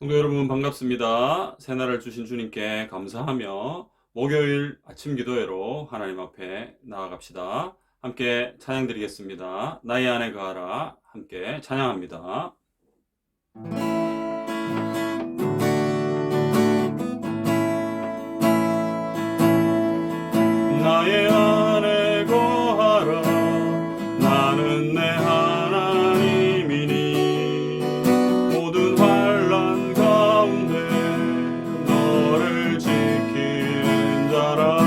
성도 여러분 반갑습니다. 새날을 주신 주님께 감사하며 목요일 아침 기도회로 하나님 앞에 나아갑시다. 함께 찬양 드리겠습니다. 나의 안에 거하라 함께 찬양합니다. 나의 안에 거하라 나는 내 하나님이니 모든 환난 가운데 너를 지키는 자라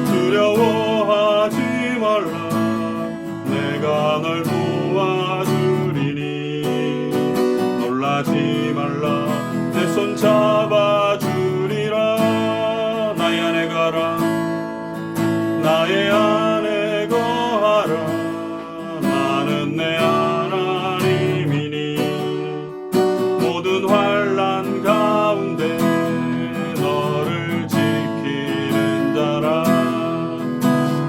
두려워하지 말라 내가 널 도와주리니 놀라지 말라 내 손 잡아주리라 나의 안에 가라 나의 안에 거하라 나는 내 하나님이니 모든 환난 가운데 너를 지키는 자라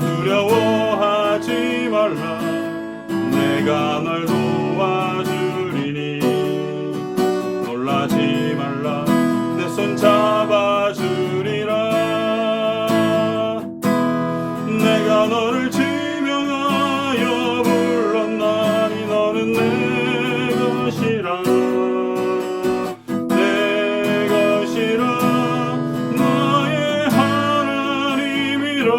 두려워하지 말라 내가 널 도와주리니 놀라지 말라 내 손 잡아주리라 내가 너를 지명하여 불렀나니 너는 내 것이라 내 것이라 나의 하나님이라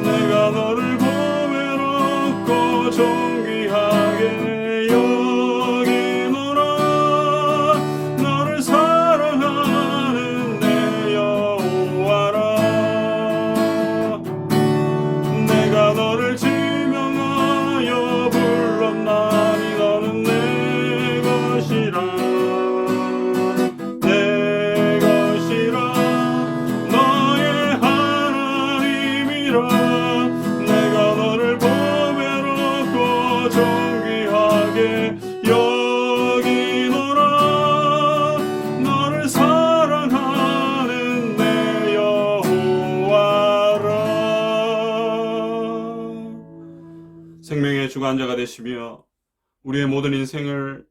내가 너를 보배롭고 존귀하게 여기노라 너를 사랑하는 내 여호와라 내가 너를 지명하여 불렀나니 너는 내 것이라 내 것이라 너의 하나님이라 내가 너를 보배롭고 존귀하게 여기노라 너를 사랑하는 내 여호와라 생명의 주관자가 되시며 우리의 모든 인생을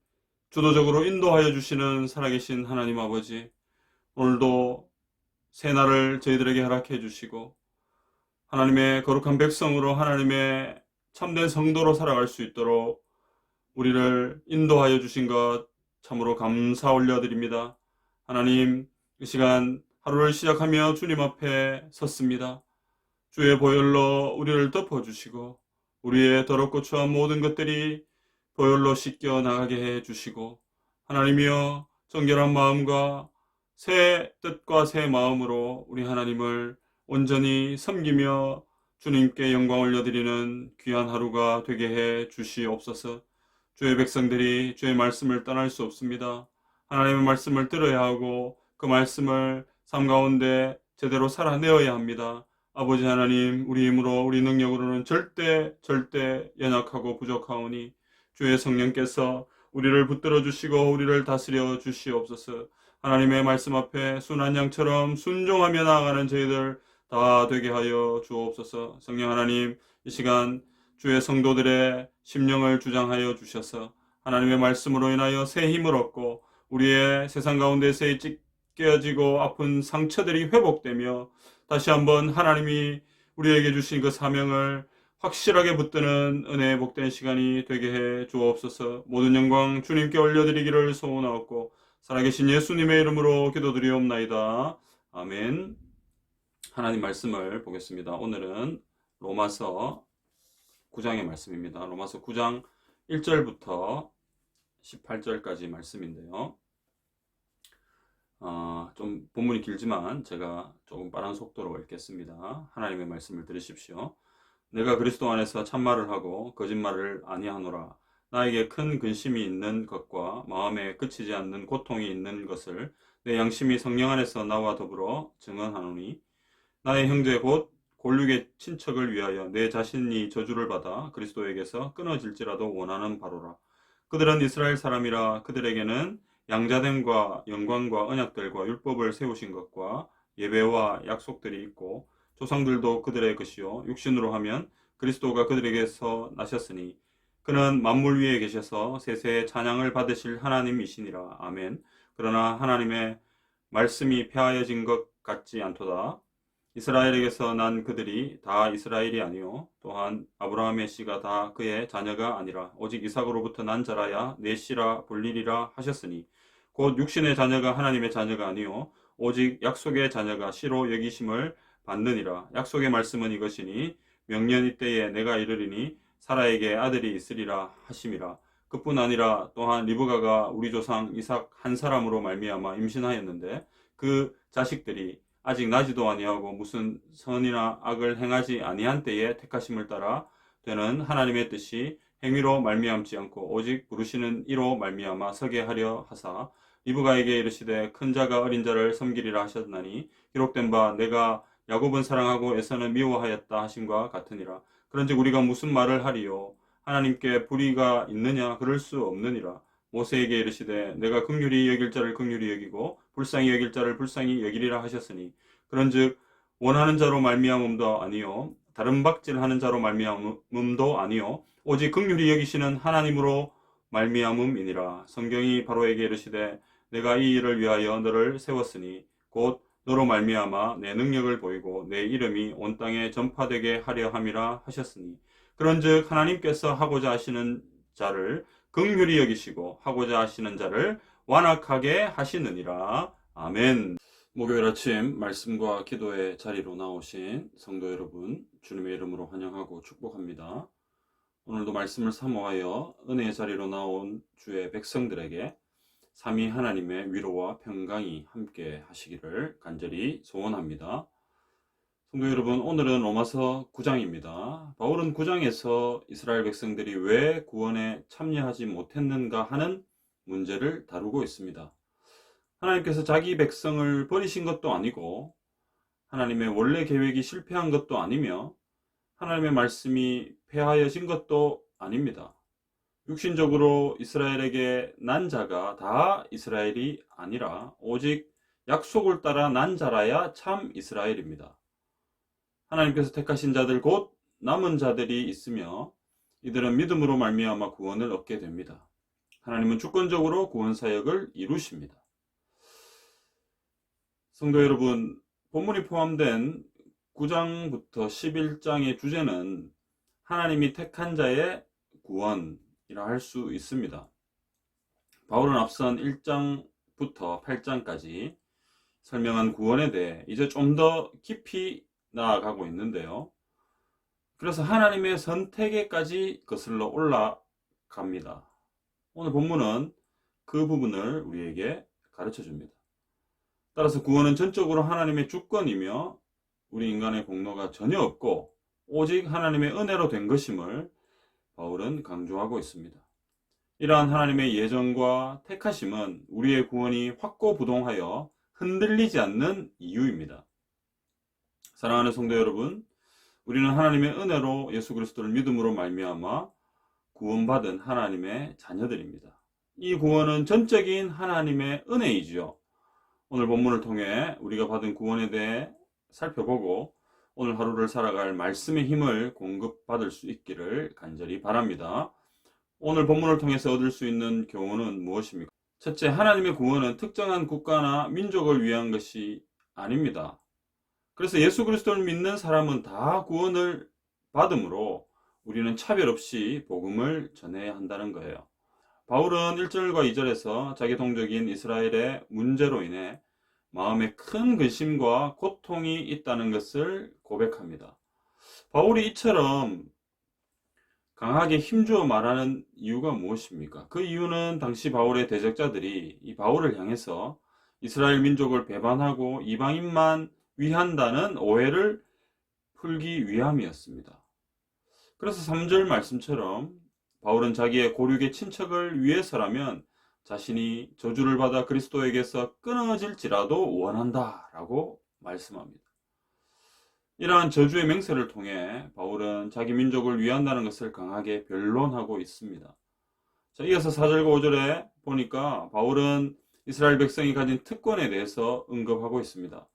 주도적으로 인도하여 주시는 살아계신 하나님 아버지, 오늘도 새날을 저희들에게 허락해 주시고 하나님의 거룩한 백성으로 하나님의 참된 성도로 살아갈 수 있도록 우리를 인도하여 주신 것 참으로 감사 올려드립니다. 하나님, 이 시간 하루를 시작하며 주님 앞에 섰습니다. 주의 보혈로 우리를 덮어주시고 우리의 더럽고 추한 모든 것들이 보혈로 씻겨 나가게 해주시고 하나님이여 정결한 마음과 새 뜻과 새 마음으로 우리 하나님을 온전히 섬기며 주님께 영광 올려드리는 귀한 하루가 되게 해 주시옵소서. 주의 백성들이 주의 말씀을 떠날 수 없습니다. 하나님의 말씀을 들어야 하고 그 말씀을 삶 가운데 제대로 살아내어야 합니다. 아버지 하나님, 우리 힘으로 우리 능력으로는 절대 연약하고 부족하오니 주의 성령께서 우리를 붙들어 주시고 우리를 다스려 주시옵소서. 하나님의 말씀 앞에 순한 양처럼 순종하며 나아가는 저희들 다 되게 하여 주옵소서. 성령 하나님, 이 시간 주의 성도들의 심령을 주장하여 주셔서 하나님의 말씀으로 인하여 새 힘을 얻고 우리의 세상 가운데서의 찢겨지고 아픈 상처들이 회복되며 다시 한번 하나님이 우리에게 주신 그 사명을 확실하게 붙드는 은혜의 복된 시간이 되게 해 주옵소서. 모든 영광 주님께 올려드리기를 소원하옵고 살아계신 예수님의 이름으로 기도드리옵나이다. 아멘. 하나님 말씀을 보겠습니다. 오늘은 로마서 9장의 말씀입니다. 로마서 9장 1절부터 18절까지 말씀인데요. 좀 본문이 길지만 제가 조금 빠른 속도로 읽겠습니다. 하나님의 말씀을 들으십시오. 내가 그리스도 안에서 참말을 하고 거짓말을 아니하노라. 나에게 큰 근심이 있는 것과 마음에 그치지 않는 고통이 있는 것을 내 양심이 성령 안에서 나와 더불어 증언하노니 나의 형제 곧 골육의 친척을 위하여 내 자신이 저주를 받아 그리스도에게서 끊어질지라도 원하는 바로라. 그들은 이스라엘 사람이라 그들에게는 양자됨과 영광과 언약들과 율법을 세우신 것과 예배와 약속들이 있고 조상들도 그들의 것이요 육신으로 하면 그리스도가 그들에게서 나셨으니 그는 만물 위에 계셔서 세세의 찬양을 받으실 하나님이시니라. 아멘. 그러나 하나님의 말씀이 폐하여진 것 같지 않도다. 이스라엘에게서 난 그들이 다 이스라엘이 아니요 또한 아브라함의 씨가 다 그의 자녀가 아니라 오직 이삭으로부터 난 자라야 내 씨라 불리리라 하셨으니 곧 육신의 자녀가 하나님의 자녀가 아니요 오직 약속의 자녀가 씨로 여기심을 받느니라. 약속의 말씀은 이것이니 명년 이때에 내가 이르리니 사라에게 아들이 있으리라 하심이라. 그뿐 아니라 또한 리브가가 우리 조상 이삭 한 사람으로 말미암아 임신하였는데 그 자식들이 아직 나지도 아니하고 무슨 선이나 악을 행하지 아니한 때에 택하심을 따라 되는 하나님의 뜻이 행위로 말미암지 않고 오직 부르시는 이로 말미암아 서게 하려 하사 리브가에게 이르시되 큰 자가 어린 자를 섬기리라 하셨나니 기록된 바 내가 야곱은 사랑하고 에서는 미워하였다 하심과 같으니라. 그런즉 우리가 무슨 말을 하리요? 하나님께 불의가 있느냐? 그럴 수 없느니라. 모세에게 이르시되 내가 긍휼히 여길 자를 긍휼히 여기고 불쌍히 여길 자를 불쌍히 여기리라 하셨으니 그런즉 원하는 자로 말미암음도 아니요 다른 박질하는 자로 말미암음도 아니요 오직 긍휼히 여기시는 하나님으로 말미암음이니라. 성경이 바로에게 이르시되 내가 이 일을 위하여 너를 세웠으니 곧 너로 말미암아 내 능력을 보이고 내 이름이 온 땅에 전파되게 하려 함이라 하셨으니 그런즉 하나님께서 하고자 하시는 자를 긍휼히 여기시고 하고자 하시는 자를 완악하게 하시느니라. 아멘. 목요일 아침 말씀과 기도의 자리로 나오신 성도 여러분, 주님의 이름으로 환영하고 축복합니다. 오늘도 말씀을 사모하여 은혜의 자리로 나온 주의 백성들에게 삼위 하나님의 위로와 평강이 함께 하시기를 간절히 소원합니다. 성도 여러분, 오늘은 로마서 9장입니다. 바울은 9장에서 이스라엘 백성들이 왜 구원에 참여하지 못했는가 하는 문제를 다루고 있습니다. 하나님께서 자기 백성을 버리신 것도 아니고 하나님의 원래 계획이 실패한 것도 아니며 하나님의 말씀이 폐하여진 것도 아닙니다. 육신적으로 이스라엘에게 난 자가 다 이스라엘이 아니라 오직 약속을 따라 난 자라야 참 이스라엘입니다. 하나님께서 택하신 자들 곧 남은 자들이 있으며 이들은 믿음으로 말미암아 구원을 얻게 됩니다. 하나님은 주권적으로 구원 사역을 이루십니다. 성도 여러분, 본문이 포함된 9장부터 11장의 주제는 하나님이 택한 자의 구원이라 할 수 있습니다. 바울은 앞선 1장부터 8장까지 설명한 구원에 대해 이제 좀 더 깊이 나아가고 있는데요. 그래서 하나님의 선택에까지 거슬러 올라갑니다. 오늘 본문은 그 부분을 우리에게 가르쳐 줍니다. 따라서 구원은 전적으로 하나님의 주권이며 우리 인간의 공로가 전혀 없고 오직 하나님의 은혜로 된 것임을 바울은 강조하고 있습니다. 이러한 하나님의 예정과 택하심은 우리의 구원이 확고부동하여 흔들리지 않는 이유입니다. 사랑하는 성도 여러분, 우리는 하나님의 은혜로 예수 그리스도를 믿음으로 말미암아 구원받은 하나님의 자녀들입니다. 이 구원은 전적인 하나님의 은혜이지요. 오늘 본문을 통해 우리가 받은 구원에 대해 살펴보고 오늘 하루를 살아갈 말씀의 힘을 공급받을 수 있기를 간절히 바랍니다. 오늘 본문을 통해서 얻을 수 있는 교훈은 무엇입니까? 첫째, 하나님의 구원은 특정한 국가나 민족을 위한 것이 아닙니다. 그래서 예수 그리스도를 믿는 사람은 다 구원을 받으므로 우리는 차별 없이 복음을 전해야 한다는 거예요. 바울은 1절과 2절에서 자기 동족인 이스라엘의 문제로 인해 마음에 큰 근심과 고통이 있다는 것을 고백합니다. 바울이 이처럼 강하게 힘주어 말하는 이유가 무엇입니까? 그 이유는 당시 바울의 대적자들이 이 바울을 향해서 이스라엘 민족을 배반하고 이방인만 위한다는 오해를 풀기 위함이었습니다. 그래서 3절 말씀처럼 바울은 자기의 고륙의 친척을 위해서라면 자신이 저주를 받아 그리스도에게서 끊어질지라도 원한다 라고 말씀합니다. 이러한 저주의 맹세를 통해 바울은 자기 민족을 위한다는 것을 강하게 변론하고 있습니다. 자, 이어서 4절과 5절에 보니까 바울은 이스라엘 백성이 가진 특권에 대해서 언급하고 있습니다.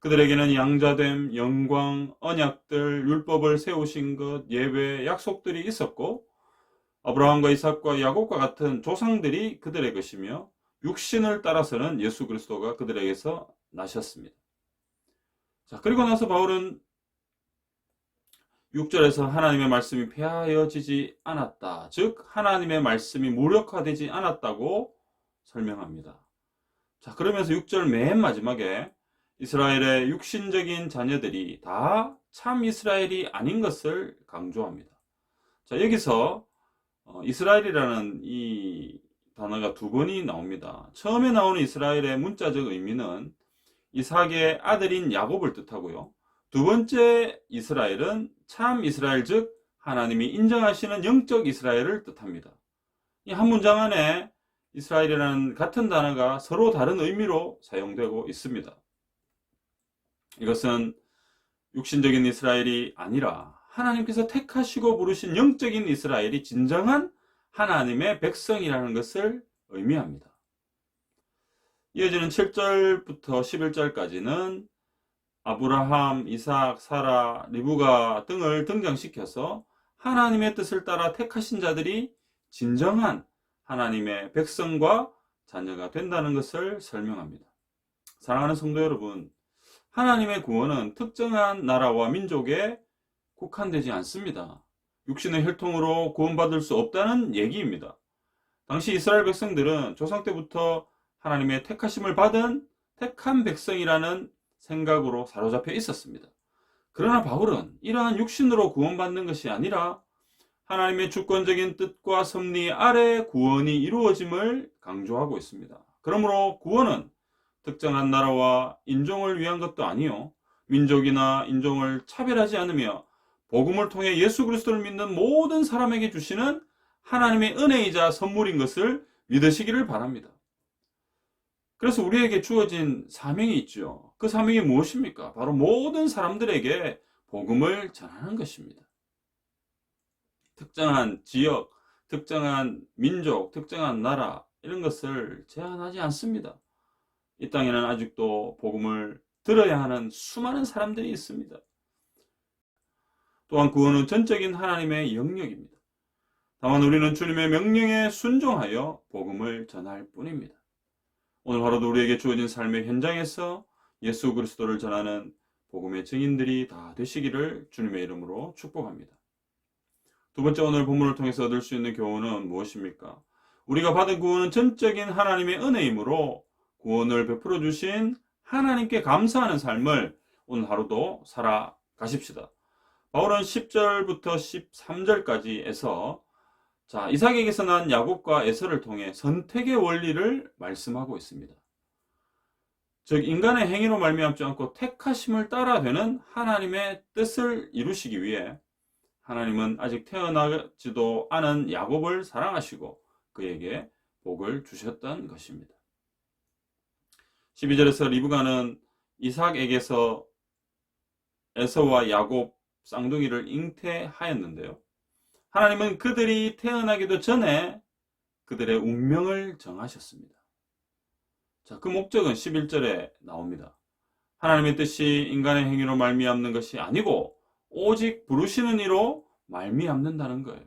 그들에게는 양자됨, 영광, 언약들, 율법을 세우신 것, 예배, 약속들이 있었고 아브라함과 이삭과 야곱과 같은 조상들이 그들의 것이며 육신을 따라서는 예수 그리스도가 그들에게서 나셨습니다. 자, 그리고 나서 바울은 6절에서 하나님의 말씀이 폐하여지지 않았다. 즉 하나님의 말씀이 무력화되지 않았다고 설명합니다. 자, 그러면서 6절 맨 마지막에 이스라엘의 육신적인 자녀들이 다 참 이스라엘이 아닌 것을 강조합니다. 자, 여기서 이스라엘이라는 이 단어가 두 번이 나옵니다. 처음에 나오는 이스라엘의 문자적 의미는 이삭의 아들인 야곱을 뜻하고요. 두 번째 이스라엘은 참 이스라엘, 즉 하나님이 인정하시는 영적 이스라엘을 뜻합니다. 이 한 문장 안에 이스라엘이라는 같은 단어가 서로 다른 의미로 사용되고 있습니다. 이것은 육신적인 이스라엘이 아니라 하나님께서 택하시고 부르신 영적인 이스라엘이 진정한 하나님의 백성이라는 것을 의미합니다. 이어지는 7절부터 11절까지는 아브라함, 이삭, 사라, 리브가 등을 등장시켜서 하나님의 뜻을 따라 택하신 자들이 진정한 하나님의 백성과 자녀가 된다는 것을 설명합니다. 사랑하는 성도 여러분, 하나님의 구원은 특정한 나라와 민족에 국한되지 않습니다. 육신의 혈통으로 구원받을 수 없다는 얘기입니다. 당시 이스라엘 백성들은 조상 때부터 하나님의 택하심을 받은 택한 백성이라는 생각으로 사로잡혀 있었습니다. 그러나 바울은 이러한 육신으로 구원받는 것이 아니라 하나님의 주권적인 뜻과 섭리 아래 구원이 이루어짐을 강조하고 있습니다. 그러므로 구원은 특정한 나라와 인종을 위한 것도 아니요, 민족이나 인종을 차별하지 않으며 복음을 통해 예수 그리스도를 믿는 모든 사람에게 주시는 하나님의 은혜이자 선물인 것을 믿으시기를 바랍니다. 그래서 우리에게 주어진 사명이 있죠. 그 사명이 무엇입니까? 바로 모든 사람들에게 복음을 전하는 것입니다. 특정한 지역, 특정한 민족, 특정한 나라 이런 것을 제한하지 않습니다. 이 땅에는 아직도 복음을 들어야 하는 수많은 사람들이 있습니다. 또한 구원은 전적인 하나님의 영역입니다. 다만 우리는 주님의 명령에 순종하여 복음을 전할 뿐입니다. 오늘 하루도 우리에게 주어진 삶의 현장에서 예수 그리스도를 전하는 복음의 증인들이 다 되시기를 주님의 이름으로 축복합니다. 두 번째, 오늘 본문을 통해서 얻을 수 있는 교훈은 무엇입니까? 우리가 받은 구원은 전적인 하나님의 은혜이므로 구원을 베풀어 주신 하나님께 감사하는 삶을 오늘 하루도 살아가십시다. 바울은 10절부터 13절까지에서 이삭에게서 난 야곱과 에서를 통해 선택의 원리를 말씀하고 있습니다. 즉 인간의 행위로 말미암지 않고 택하심을 따라 되는 하나님의 뜻을 이루시기 위해 하나님은 아직 태어나지도 않은 야곱을 사랑하시고 그에게 복을 주셨던 것입니다. 12절에서 리브가는 이삭에게서 에서와 야곱 쌍둥이를 잉태하였는데요. 하나님은 그들이 태어나기도 전에 그들의 운명을 정하셨습니다. 그 목적은 11절에 나옵니다. 하나님의 뜻이 인간의 행위로 말미암는 것이 아니고 오직 부르시는 이로 말미암는다는 거예요.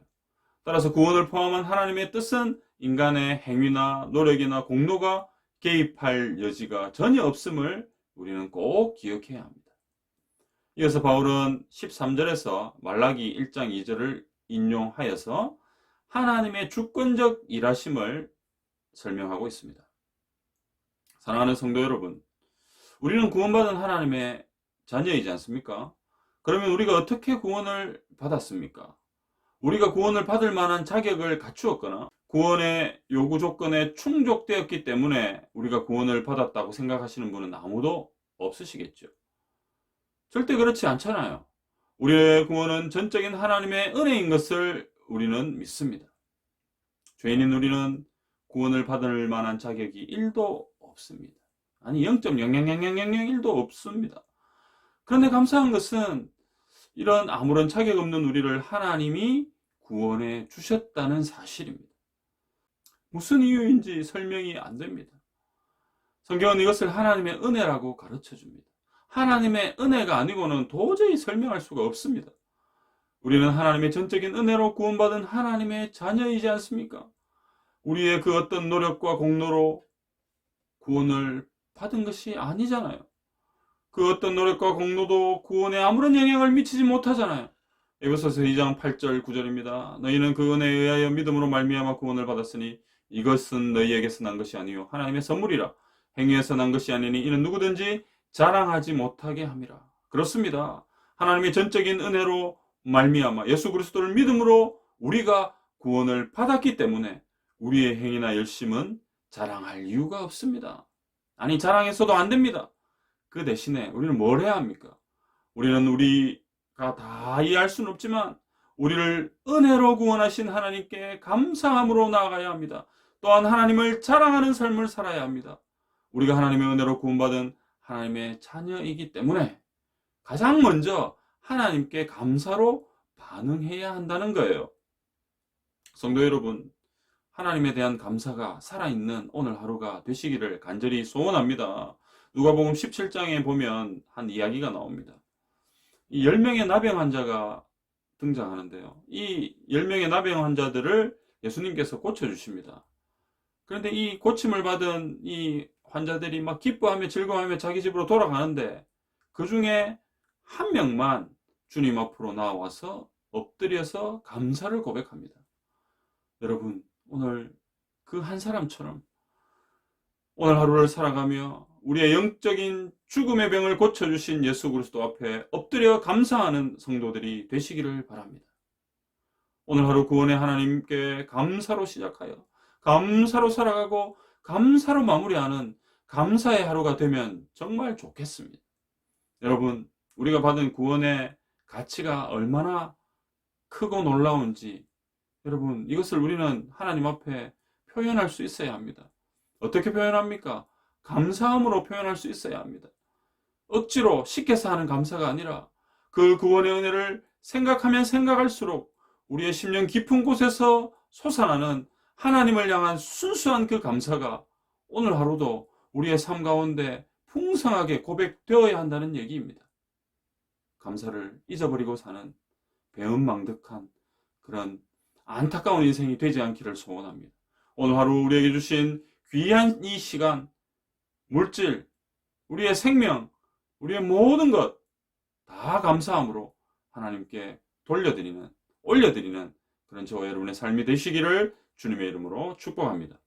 따라서 구원을 포함한 하나님의 뜻은 인간의 행위나 노력이나 공로가 개입할 여지가 전혀 없음을 우리는 꼭 기억해야 합니다. 이어서 바울은 13절에서 말라기 1장 2절을 인용하여서 하나님의 주권적 일하심을 설명하고 있습니다. 사랑하는 성도 여러분, 우리는 구원받은 하나님의 자녀이지 않습니까? 그러면 우리가 어떻게 구원을 받았습니까? 우리가 구원을 받을 만한 자격을 갖추었거나 구원의 요구 조건에 충족되었기 때문에 우리가 구원을 받았다고 생각하시는 분은 아무도 없으시겠죠. 절대 그렇지 않잖아요. 우리의 구원은 전적인 하나님의 은혜인 것을 우리는 믿습니다. 죄인인 우리는 구원을 받을 만한 자격이 1도 없습니다. 아니 0.0000001도 없습니다. 그런데 감사한 것은 이런 아무런 자격 없는 우리를 하나님이 구원해 주셨다는 사실입니다. 무슨 이유인지 설명이 안 됩니다. 성경은 이것을 하나님의 은혜라고 가르쳐 줍니다. 하나님의 은혜가 아니고는 도저히 설명할 수가 없습니다. 우리는 하나님의 전적인 은혜로 구원받은 하나님의 자녀이지 않습니까? 우리의 그 어떤 노력과 공로로 구원을 받은 것이 아니잖아요. 그 어떤 노력과 공로도 구원에 아무런 영향을 미치지 못하잖아요. 에베소서 2장 8절 9절입니다. 너희는 그 은혜에 의하여 믿음으로 말미암아 구원을 받았으니 이것은 너희에게서 난 것이 아니요 하나님의 선물이라. 행위에서 난 것이 아니니 이는 누구든지 자랑하지 못하게 함이라. 그렇습니다. 하나님의 전적인 은혜로 말미암아 예수 그리스도를 믿음으로 우리가 구원을 받았기 때문에 우리의 행위나 열심은 자랑할 이유가 없습니다. 아니, 자랑해서도 안 됩니다. 그 대신에 우리는 뭘 해야 합니까? 우리는 우리가 다 이해할 수는 없지만 우리를 은혜로 구원하신 하나님께 감사함으로 나아가야 합니다. 또한 하나님을 자랑하는 삶을 살아야 합니다. 우리가 하나님의 은혜로 구원받은 하나님의 자녀이기 때문에 가장 먼저 하나님께 감사로 반응해야 한다는 거예요. 성도 여러분, 하나님에 대한 감사가 살아있는 오늘 하루가 되시기를 간절히 소원합니다. 누가복음 17장에 보면 한 이야기가 나옵니다. 이 10명의 나병 환자가 등장하는데요. 이 10명의 나병 환자들을 예수님께서 고쳐주십니다. 그런데 이 고침을 받은 이 환자들이 막 기뻐하며 즐거워하며 자기 집으로 돌아가는데 그 중에 한 명만 주님 앞으로 나와서 엎드려서 감사를 고백합니다. 여러분, 오늘 그 한 사람처럼 오늘 하루를 살아가며 우리의 영적인 죽음의 병을 고쳐주신 예수 그리스도 앞에 엎드려 감사하는 성도들이 되시기를 바랍니다. 오늘 하루 구원의 하나님께 감사로 시작하여 감사로 살아가고 감사로 마무리하는 감사의 하루가 되면 정말 좋겠습니다. 여러분, 우리가 받은 구원의 가치가 얼마나 크고 놀라운지 여러분, 이것을 우리는 하나님 앞에 표현할 수 있어야 합니다. 어떻게 표현합니까? 감사함으로 표현할 수 있어야 합니다. 억지로 시켜서 하는 감사가 아니라 그 구원의 은혜를 생각하면 생각할수록 우리의 심령 깊은 곳에서 솟아나는 하나님을 향한 순수한 그 감사가 오늘 하루도 우리의 삶 가운데 풍성하게 고백되어야 한다는 얘기입니다. 감사를 잊어버리고 사는 배은망덕한 그런 안타까운 인생이 되지 않기를 소원합니다. 오늘 하루 우리에게 주신 귀한 이 시간, 물질, 우리의 생명, 우리의 모든 것 다 감사함으로 하나님께 돌려드리는, 올려드리는 그런 저와 여러분의 삶이 되시기를 주님의 이름으로 축복합니다.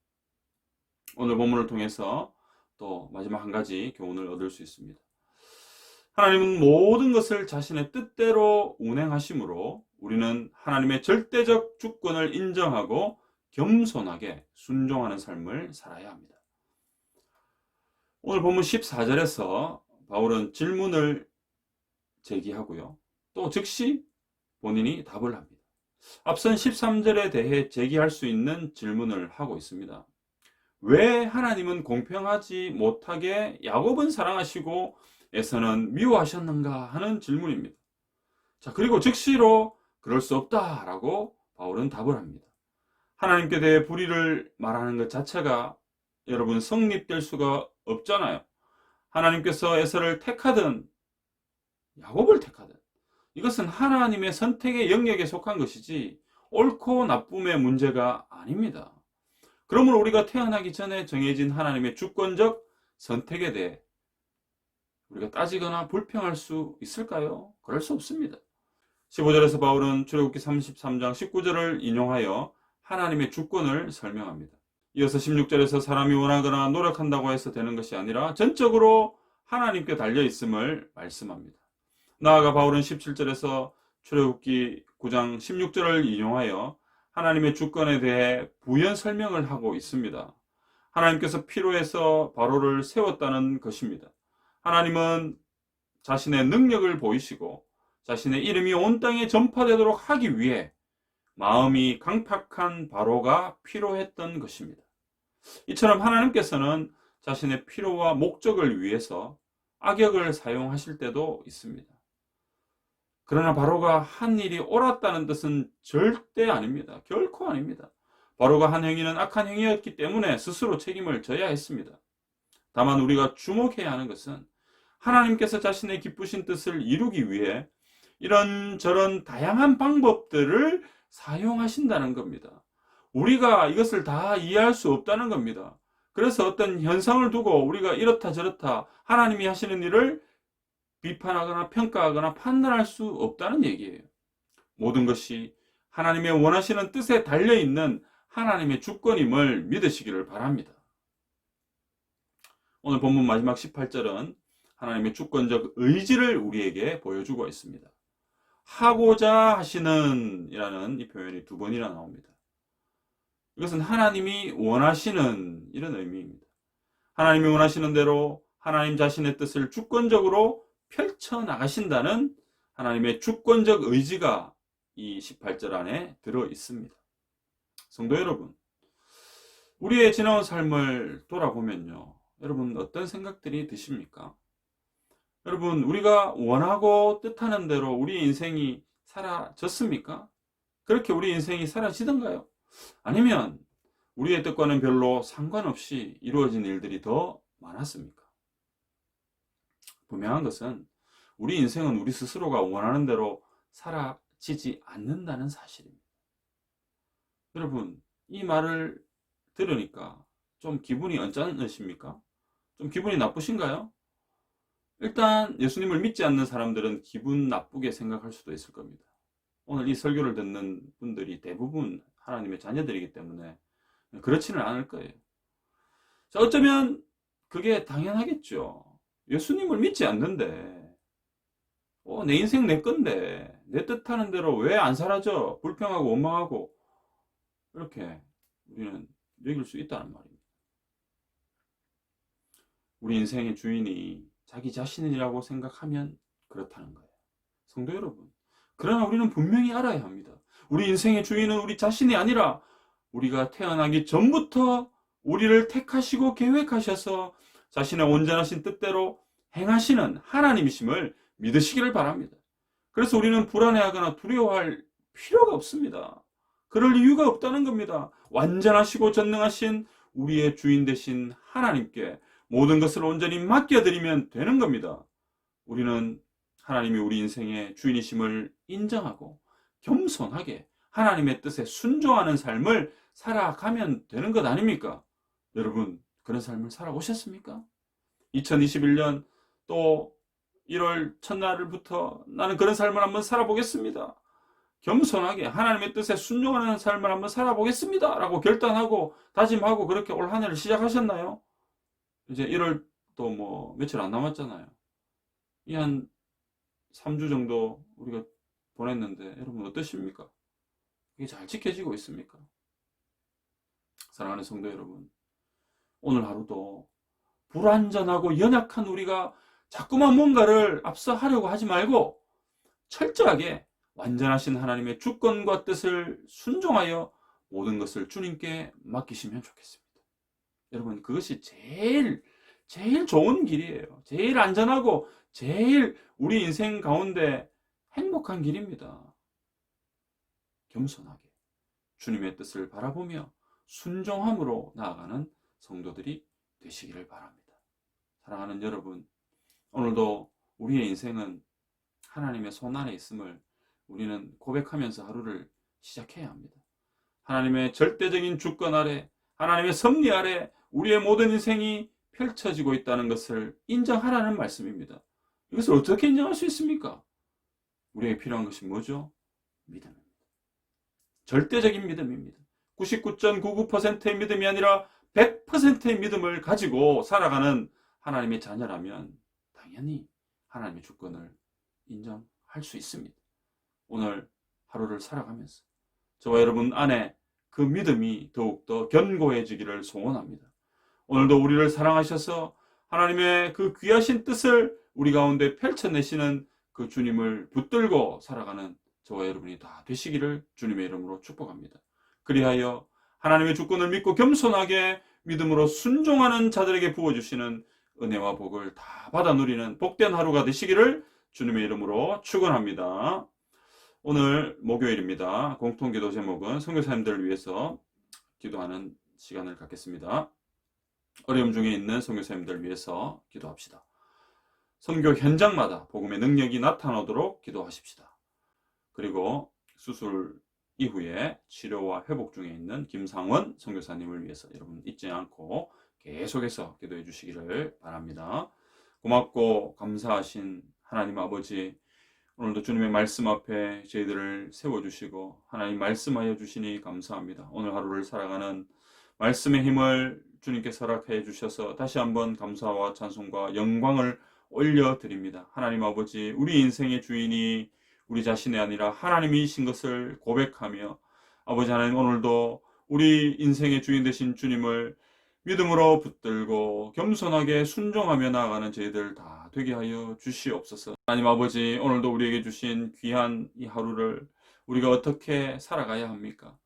오늘 본문을 통해서 또 마지막 한 가지 교훈을 얻을 수 있습니다. 하나님은 모든 것을 자신의 뜻대로 운행하심으로 우리는 하나님의 절대적 주권을 인정하고 겸손하게 순종하는 삶을 살아야 합니다. 오늘 본문 14절에서 바울은 질문을 제기하고요. 또 즉시 본인이 답을 합니다. 앞선 13절에 대해 제기할 수 있는 질문을 하고 있습니다. 왜 하나님은 공평하지 못하게 야곱은 사랑하시고 에서는 미워하셨는가 하는 질문입니다. 자, 그리고 즉시로 그럴 수 없다라고 바울은 답을 합니다. 하나님께 대해 불의를 말하는 것 자체가 여러분 성립될 수가 없잖아요. 하나님께서 에서를 택하든 야곱을 택하든 이것은 하나님의 선택의 영역에 속한 것이지 옳고 나쁨의 문제가 아닙니다. 그러므로 우리가 태어나기 전에 정해진 하나님의 주권적 선택에 대해 우리가 따지거나 불평할 수 있을까요? 그럴 수 없습니다. 15절에서 바울은 출애굽기 33장 19절을 인용하여 하나님의 주권을 설명합니다. 이어서 16절에서 사람이 원하거나 노력한다고 해서 되는 것이 아니라 전적으로 하나님께 달려있음을 말씀합니다. 나아가 바울은 17절에서 출애굽기 9장 16절을 인용하여 하나님의 주권에 대해 부연 설명을 하고 있습니다. 하나님께서 필요해서 바로를 세웠다는 것입니다. 하나님은 자신의 능력을 보이시고 자신의 이름이 온 땅에 전파되도록 하기 위해 마음이 강팍한 바로가 필요했던 것입니다. 이처럼 하나님께서는 자신의 필요와 목적을 위해서 악역을 사용하실 때도 있습니다. 그러나 바로가 한 일이 옳았다는 뜻은 절대 아닙니다. 결코 아닙니다. 바로가 한 행위는 악한 행위였기 때문에 스스로 책임을 져야 했습니다. 다만 우리가 주목해야 하는 것은 하나님께서 자신의 기쁘신 뜻을 이루기 위해 이런저런 다양한 방법들을 사용하신다는 겁니다. 우리가 이것을 다 이해할 수 없다는 겁니다. 그래서 어떤 현상을 두고 우리가 이렇다 저렇다 하나님이 하시는 일을 비판하거나 평가하거나 판단할 수 없다는 얘기예요. 모든 것이 하나님의 원하시는 뜻에 달려있는 하나님의 주권임을 믿으시기를 바랍니다. 오늘 본문 마지막 18절은 하나님의 주권적 의지를 우리에게 보여주고 있습니다. 하고자 하시는 이라는 이 표현이 두 번이나 나옵니다. 이것은 하나님이 원하시는 이런 의미입니다. 하나님이 원하시는 대로 하나님 자신의 뜻을 주권적으로 펼쳐나가신다는 하나님의 주권적 의지가 이 18절 안에 들어 있습니다. 성도 여러분, 우리의 지나온 삶을 돌아보면요, 여러분 어떤 생각들이 드십니까? 여러분, 우리가 원하고 뜻하는 대로 우리 인생이 사라졌습니까? 그렇게 우리 인생이 사라지던가요? 아니면 우리의 뜻과는 별로 상관없이 이루어진 일들이 더 많았습니까? 분명한 것은 우리 인생은 우리 스스로가 원하는 대로 사라지지 않는다는 사실입니다. 여러분, 이 말을 들으니까 좀 기분이 언짢으십니까? 좀 기분이 나쁘신가요? 일단 예수님을 믿지 않는 사람들은 기분 나쁘게 생각할 수도 있을 겁니다. 오늘 이 설교를 듣는 분들이 대부분 하나님의 자녀들이기 때문에 그렇지는 않을 거예요. 자, 어쩌면 그게 당연하겠죠. 예수님을 믿지 않는데 내 인생 내 건데 내 뜻하는 대로 왜 안 사라져? 불평하고 원망하고 이렇게 우리는 여길 수 있다는 말입니다. 우리 인생의 주인이 자기 자신이라고 생각하면 그렇다는 거예요. 성도 여러분, 그러나 우리는 분명히 알아야 합니다. 우리 인생의 주인은 우리 자신이 아니라 우리가 태어나기 전부터 우리를 택하시고 계획하셔서 자신의 온전하신 뜻대로 행하시는 하나님이심을 믿으시기를 바랍니다. 그래서 우리는 불안해하거나 두려워할 필요가 없습니다. 그럴 이유가 없다는 겁니다. 완전하시고 전능하신 우리의 주인 되신 하나님께 모든 것을 온전히 맡겨드리면 되는 겁니다. 우리는 하나님이 우리 인생의 주인이심을 인정하고 겸손하게 하나님의 뜻에 순종하는 삶을 살아가면 되는 것 아닙니까? 여러분, 그런 삶을 살아오셨습니까? 2021년 또 1월 첫날부터 나는 그런 삶을 한번 살아보겠습니다. 겸손하게 하나님의 뜻에 순종하는 삶을 한번 살아보겠습니다. 라고 결단하고 다짐하고 그렇게 올 한 해를 시작하셨나요? 이제 1월 또 뭐 며칠 안 남았잖아요. 이 한 3주 정도 우리가 보냈는데 여러분 어떠십니까? 이게 잘 지켜지고 있습니까? 사랑하는 성도 여러분, 오늘 하루도 불완전하고 연약한 우리가 자꾸만 뭔가를 앞서 하려고 하지 말고 철저하게 완전하신 하나님의 주권과 뜻을 순종하여 모든 것을 주님께 맡기시면 좋겠습니다. 여러분, 그것이 제일 좋은 길이에요. 제일 안전하고 제일 우리 인생 가운데 행복한 길입니다. 겸손하게 주님의 뜻을 바라보며 순종함으로 나아가는 성도들이 되시기를 바랍니다. 사랑하는 여러분, 오늘도 우리의 인생은 하나님의 손 안에 있음을 우리는 고백하면서 하루를 시작해야 합니다. 하나님의 절대적인 주권 아래, 하나님의 섭리 아래 우리의 모든 인생이 펼쳐지고 있다는 것을 인정하라는 말씀입니다. 이것을 어떻게 인정할 수 있습니까? 우리에게 필요한 것이 뭐죠? 믿음입니다. 절대적인 믿음입니다. 99.99%의 믿음이 아니라 100%의 믿음을 가지고 살아가는 하나님의 자녀라면 당연히 하나님의 주권을 인정할 수 있습니다. 오늘 하루를 살아가면서 저와 여러분 안에 그 믿음이 더욱더 견고해지기를 소원합니다. 오늘도 우리를 사랑하셔서 하나님의 그 귀하신 뜻을 우리 가운데 펼쳐내시는 그 주님을 붙들고 살아가는 저와 여러분이 다 되시기를 주님의 이름으로 축복합니다. 그리하여 하나님의 주권을 믿고 겸손하게 믿음으로 순종하는 자들에게 부어주시는 은혜와 복을 다 받아 누리는 복된 하루가 되시기를 주님의 이름으로 축원합니다. 오늘 목요일입니다. 공통기도 제목은 선교사님들을 위해서 기도하는 시간을 갖겠습니다. 어려움 중에 있는 선교사님들을 위해서 기도합시다. 선교 현장마다 복음의 능력이 나타나도록 기도하십시다. 그리고 수술 이후에 치료와 회복 중에 있는 김상원 선교사님을 위해서 여러분 잊지 않고 계속해서 기도해 주시기를 바랍니다. 고맙고 감사하신 하나님 아버지, 오늘도 주님의 말씀 앞에 저희들을 세워주시고 하나님 말씀하여 주시니 감사합니다. 오늘 하루를 살아가는 말씀의 힘을 주님께서 허락해 주셔서 다시 한번 감사와 찬송과 영광을 올려드립니다. 하나님 아버지, 우리 인생의 주인이 우리 자신이 아니라 하나님이신 것을 고백하며 아버지 하나님, 오늘도 우리 인생의 주인 되신 주님을 믿음으로 붙들고 겸손하게 순종하며 나아가는 저희들 다 되게 하여 주시옵소서. 하나님 아버지, 오늘도 우리에게 주신 귀한 이 하루를 우리가 어떻게 살아가야 합니까?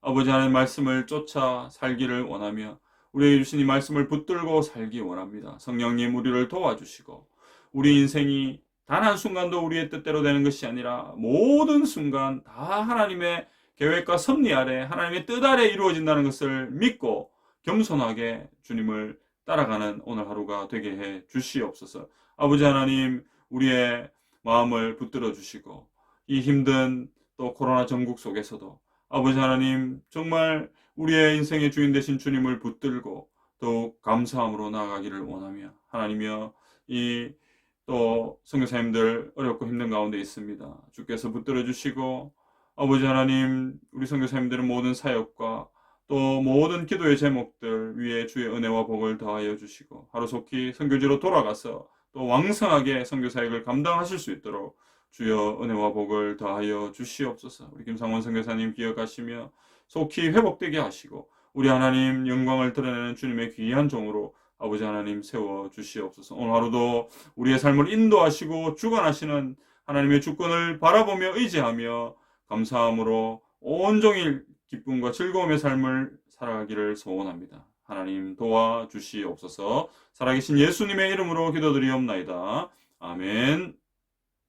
아버지 하나님 말씀을 쫓아 살기를 원하며 우리에게 주신 이 말씀을 붙들고 살기 원합니다. 성령님 우리를 도와주시고 우리 인생이 단 한순간도 우리의 뜻대로 되는 것이 아니라 모든 순간 다 하나님의 계획과 섭리 아래 하나님의 뜻 아래 이루어진다는 것을 믿고 겸손하게 주님을 따라가는 오늘 하루가 되게 해 주시옵소서. 아버지 하나님, 우리의 마음을 붙들어 주시고 이 힘든 또 코로나 전국 속에서도 아버지 하나님, 정말 우리의 인생의 주인 되신 주님을 붙들고 더욱 감사함으로 나아가기를 원하며 하나님이여, 이 또 선교사님들 어렵고 힘든 가운데 있습니다. 주께서 붙들어 주시고 아버지 하나님, 우리 선교사님들의 모든 사역과 또 모든 기도의 제목들 위에 주의 은혜와 복을 더하여 주시고 하루속히 선교지로 돌아가서 또 왕성하게 선교 사역을 감당하실 수 있도록 주여 은혜와 복을 더하여 주시옵소서. 우리 김상원 선교사님 기억하시며 속히 회복되게 하시고 우리 하나님 영광을 드러내는 주님의 귀한 종으로 아버지 하나님 세워 주시옵소서. 오늘 하루도 우리의 삶을 인도하시고 주관하시는 하나님의 주권을 바라보며 의지하며 감사함으로 온종일 기쁨과 즐거움의 삶을 살아가기를 소원합니다. 하나님 도와주시옵소서. 살아계신 예수님의 이름으로 기도드리옵나이다. 아멘.